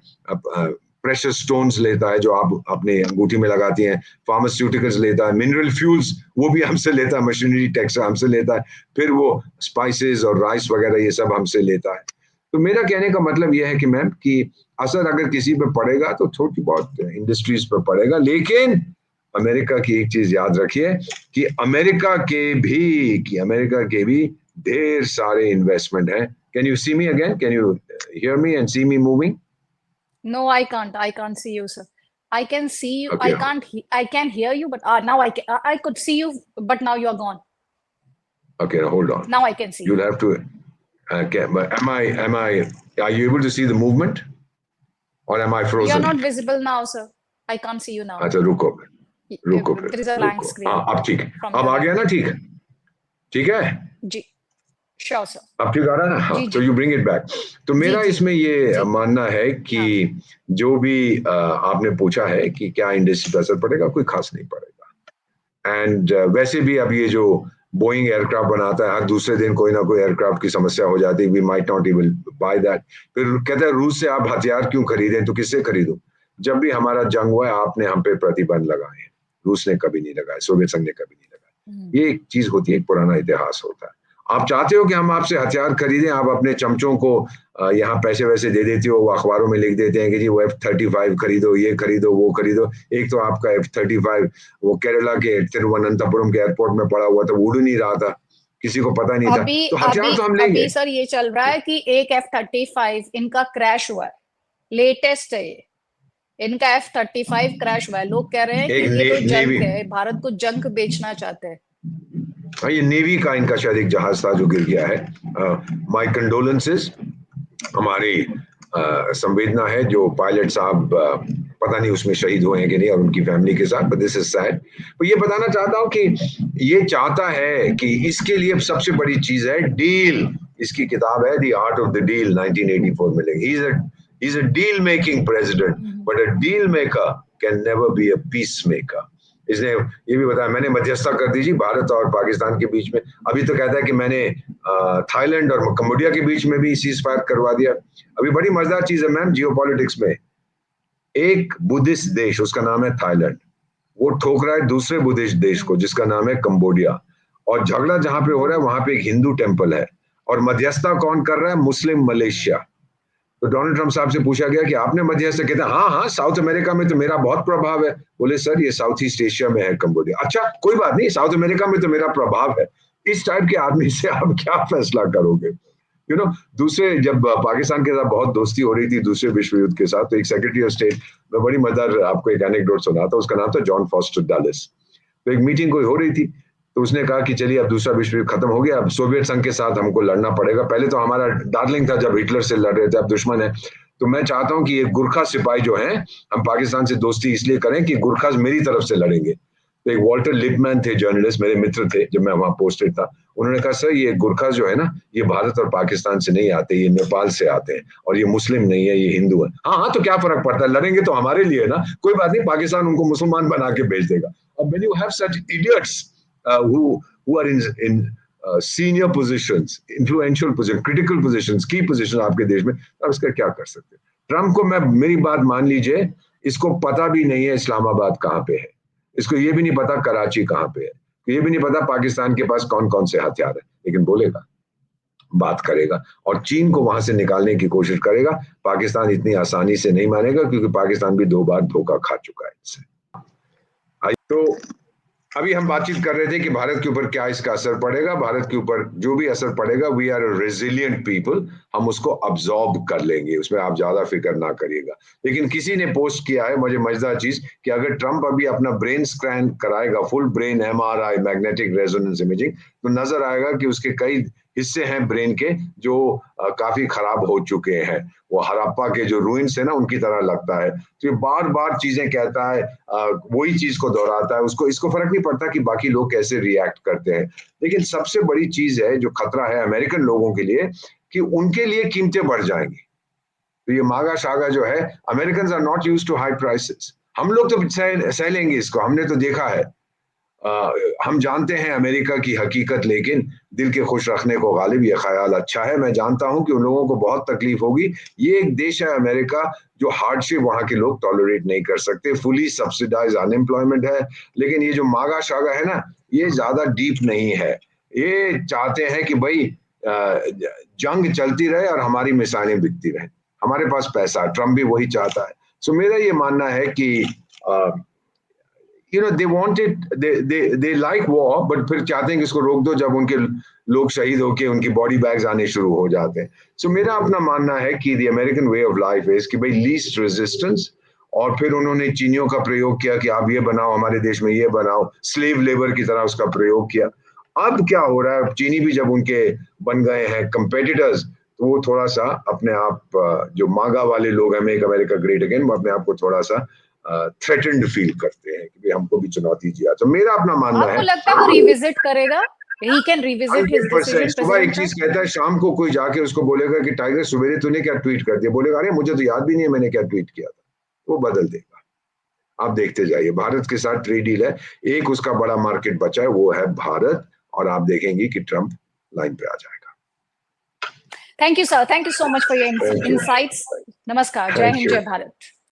प्रेशर स्टोन्स लेता है जो आप अपने अंगूठी में लगाती हैं, फार्मास्यूटिकल्स लेता है, मिनरल फ्यूल्स वो भी हमसे लेता है, मशीनरी टैक्स हमसे लेता है, फिर वो स्पाइसेस और राइस वगैरह ये सब हमसे लेता है। तो मेरा कहने का मतलब यह है कि मैम कि असर अगर किसी पे पड़ेगा तो थोड़ी बहुत इंडस्ट्रीज पे पड़ेगा, लेकिन अमेरिका की एक चीज याद रखिए कि अमेरिका के भी ढेर सारे इन्वेस्टमेंट हैं। Can you see me again? Can you hear me and see me moving? No, I can't see you, sir. I can see you. Okay, I can hear you, but now I could see you, but now you are gone. Okay, hold on, Now I can see you'll you. have to am I are you able to see the movement or am I You are frozen? not visible now, sir. I can't see you now. अच्छा रुको, रुको फिर, There is a blank रुको, हाँ screen अब ठीक है, from अब your आ गया end. ना? ठीक है, ठीक है। जी श्योर सर। अब ठीक आ रहा है ना? हाँ, जी तो जी यू ब्रिंग इट बैक। तो मेरा जी इसमें ये जी। मानना है हाँ कि जो भी आपने पूछा है कि क्या इंडस्ट्री पर असर पड़ेगा, कोई खास नहीं पड़ेगा। एंड वैसे भी अब ये जो बोइंग एयरक्राफ्ट बनाता है, हर दूसरे दिन कोई ना कोई एयरक्राफ्ट की समस्या हो जाती है, we might not able by that. फिर कहते हैं रूस से आप हथियार क्यों खरीदें, तो किससे खरीदो? जब भी हमारा जंग हुआ है आपने हम पे प्रतिबंध लगाए हैं, रूस ने कभी नहीं लगाए, सोवियत संघ ने कभी नहीं लगाए। ये एक चीज होती है, एक पुराना इतिहास होता है। आप चाहते हो कि हम आपसे हथियार खरीदें, आप अपने चमचों को यहाँ पैसे वैसे दे देती हो, वो अखबारों में लिख देते हैं कि जी वो F-35 खरीदो, ये खरीदो, वो खरीदो। एक तो आपका F-35 वो केरला के तिरुवनंतपुरम के एयरपोर्ट में पड़ा हुआ था, वो उड़ नहीं रहा था, किसी को पता नहीं था। अभी तो अभी हथियार तो हम लेंगे। अभी सर ये चल रहा है कि एक F-35 इनका क्रैश हुआ है, लेटेस्ट है ये। इनका F-35 क्रैश हुआ है, लोग कह रहे हैं कि एक ये तो नेवी, जंक है, भारत को जंक बेचना चाहते हैं। ये नेवी का इनका शायद एक जहाज था जो गिर गया है। माय कंडोलेंसेस, हमारी संवेदना है जो पायलट साहब पता नहीं उसमें शहीद हुए हैं कि नहीं, और उनकी फैमिली के साथ, बट दिस इज सैड। तो ये बताना चाहता हूँ कि ये चाहता है कि इसके लिए सबसे बड़ी चीज है डील। इसकी किताब है the art of the deal, 1984 में लिखी। He is a deal making president, but a deal maker can never be a peace maker. इसने ये भी बताया मैंने मध्यस्थता कर दी जी भारत और पाकिस्तान के बीच में। अभी तो कहता है कि मैंने थाईलैंड और कंबोडिया के बीच में भी सीज फायर करवा दिया। अभी बड़ी मजेदार चीज है मैम जियोपॉलिटिक्स में, एक बुद्धिस्ट देश उसका नाम है थाईलैंड, वो ठोक रहा है दूसरे बुद्धिस्ट देश को जिसका नाम है कंबोडिया, और झगड़ा जहां पे हो रहा है वहां पे एक हिंदू टेम्पल है, और मध्यस्थता कौन कर रहा है? मुस्लिम मलेशिया। तो डोनाल्ड ट्रंप साहब से पूछा गया कि आपने मध्यस्थता, कहते हैं हाँ हाँ साउथ अमेरिका में तो मेरा बहुत प्रभाव है। बोले सर ये साउथ ईस्ट एशिया में है कंबोडिया। अच्छा कोई बात नहीं, साउथ अमेरिका में तो मेरा प्रभाव है। इस टाइप के आदमी से आप क्या फैसला करोगे? यू नो, दूसरे जब पाकिस्तान के साथ बहुत दोस्ती हो रही थी दूसरे विश्व युद्ध के साथ, तो एक सेक्रेटरी ऑफ स्टेट, मैं बड़ी मजेदार आपको एक एनेक्डोट सुनाता, उसका नाम था जॉन फॉस्टर डलिस। तो एक मीटिंग कोई हो रही थी, तो उसने कहा कि चलिए अब दूसरा विश्व युद्ध खत्म हो गया, अब सोवियत संघ के साथ हमको लड़ना पड़ेगा। पहले तो हमारा डार्लिंग था जब हिटलर से लड़ रहे थे, अब दुश्मन है। तो मैं चाहता हूं कि ये गुरखा सिपाही जो हैं, हम पाकिस्तान से दोस्ती इसलिए करें कि गुरखाज मेरी तरफ से लड़ेंगे। तो एक वॉल्टर लिपमैन थे जर्नलिस्ट, मेरे मित्र थे जब मैं वहां पोस्टेड था, उन्होंने कहा सर ये गुरखा जो है ना, ये भारत और पाकिस्तान से नहीं आते, ये नेपाल से आते हैं, और ये मुस्लिम नहीं है, ये हिंदू है। हाँ हाँ, तो क्या फर्क पड़ता है, लड़ेंगे तो हमारे लिए ना, कोई बात नहीं, पाकिस्तान उनको मुसलमान बना के भेज देगा। अब when you have such idiots who are in senior positions, influential positions, critical positions, key positions आपके देश में, अब इसका क्या कर सकते हैं? ट्रम्प को मैं, मेरी बात मान लीजिए, इसको पता भी नहीं है इस्लामाबाद कहाँ पे है, इसको ये भी नहीं पता कराची कहाँ पे है, ये भी नहीं पता पाकिस्तान के पास कौन कौन से हथियार है, लेकिन बोलेगा, बात करेगा, और चीन को वहां से निकालने की कोशिश करेगा। पाकिस्तान इतनी आसानी से नहीं मानेगा, क्योंकि पाकिस्तान भी 2 बार धोखा खा चुका है इससे। तो अभी हम बातचीत कर रहे थे कि भारत के ऊपर क्या इसका असर पड़ेगा। भारत के ऊपर जो भी असर पड़ेगा, we are a resilient people, हम उसको अब्सॉर्ब कर लेंगे, उसमें आप ज्यादा फिक्र ना करिएगा। लेकिन किसी ने पोस्ट किया है, मुझे मजेदार चीज, कि अगर ट्रंप अभी अपना ब्रेन स्कैन कराएगा, full brain MRI, magnetic resonance imaging, तो नजर आएगा कि उसके कई हिस्से हैं ब्रेन के जो काफी खराब हो चुके हैं, वो हड़प्पा के जो रूइंस है ना उनकी तरह लगता है। तो ये बार बार चीजें कहता है, वही चीज को दोहराता है, उसको इसको फर्क नहीं पड़ता कि बाकी लोग कैसे रिएक्ट करते हैं। लेकिन सबसे बड़ी चीज है जो खतरा है अमेरिकन लोगों के लिए, कि उनके लिए कीमतें बढ़ जाएंगी। तो ये मागा शागा जो है, American are not used to high prices, हम लोग तो सह लेंगे इसको, हमने तो देखा है। हम जानते हैं अमेरिका की हकीकत, लेकिन दिल के खुश रखने को गालिब ये ख्याल अच्छा है। मैं जानता हूं कि उन लोगों को बहुत तकलीफ होगी। ये एक देश है अमेरिका जो हार्डशिप वहां के लोग टॉलरेट नहीं कर सकते, फुली सब्सिडाइज अनएम्प्लॉयमेंट है। लेकिन ये जो मागा शागा है ना, ये ज्यादा डीप नहीं है। ये चाहते हैं कि भाई जंग चलती रहे और हमारी मिसाइलें बिकती रहे, हमारे पास पैसा, ट्रम्प भी वही चाहता है। सो मेरा ये मानना है कि they want it, they like war, but फिर चाहते हैं कि इसको रोक दो जब उनके लोग शहीद होके उनकी बॉडी बैग्स आने शुरू हो जाते हैं। सो मेरा अपना मानना है कि the American way of life है कि भाई लीस्ट रेजिस्टेंस, और फिर उन्होंने चीनियों का प्रयोग किया कि आप ये बनाओ, हमारे देश में ये बनाओ, स्लेव लेबर की तरह उसका प्रयोग किया। अब क्या हो रहा है, चीनी भी जब उनके बन गए हैं कंपेटिटर्स, तो वो थोड़ा सा अपने आप, जो मागा वाले लोग हैं, मेक अमेरिका ग्रेट अगेन, वो अपने आप को थोड़ा सा थ्रेटेंड फील करते हैं कि हमको भी चुनौती दिया। तो मेरा अपना मानना आपको है, लगता है वो रिविजिट करेगा? he can revisit his 100%। decision, सुबह एक President चीज Trump? कहता है, शाम को कोई जाके उसको बोलेगा कि टाइगर सवेरे तूने क्या ट्वीट कर दिया, बोलेगा अरे मुझे तो याद भी नहीं है मैंने क्या ट्वीट किया था, वो बदल देगा। आप देखते जाइए, भारत के साथ ट्रेड डील है, एक उसका बड़ा मार्केट बचा है, वो है भारत, और आप देखेंगे कि ट्रंप लाइन पे आ जाएगा। Thank you, sir. Thank you so much for your thank you, insights. Namaskar. Jai thank Hind, you. Jai Bharat.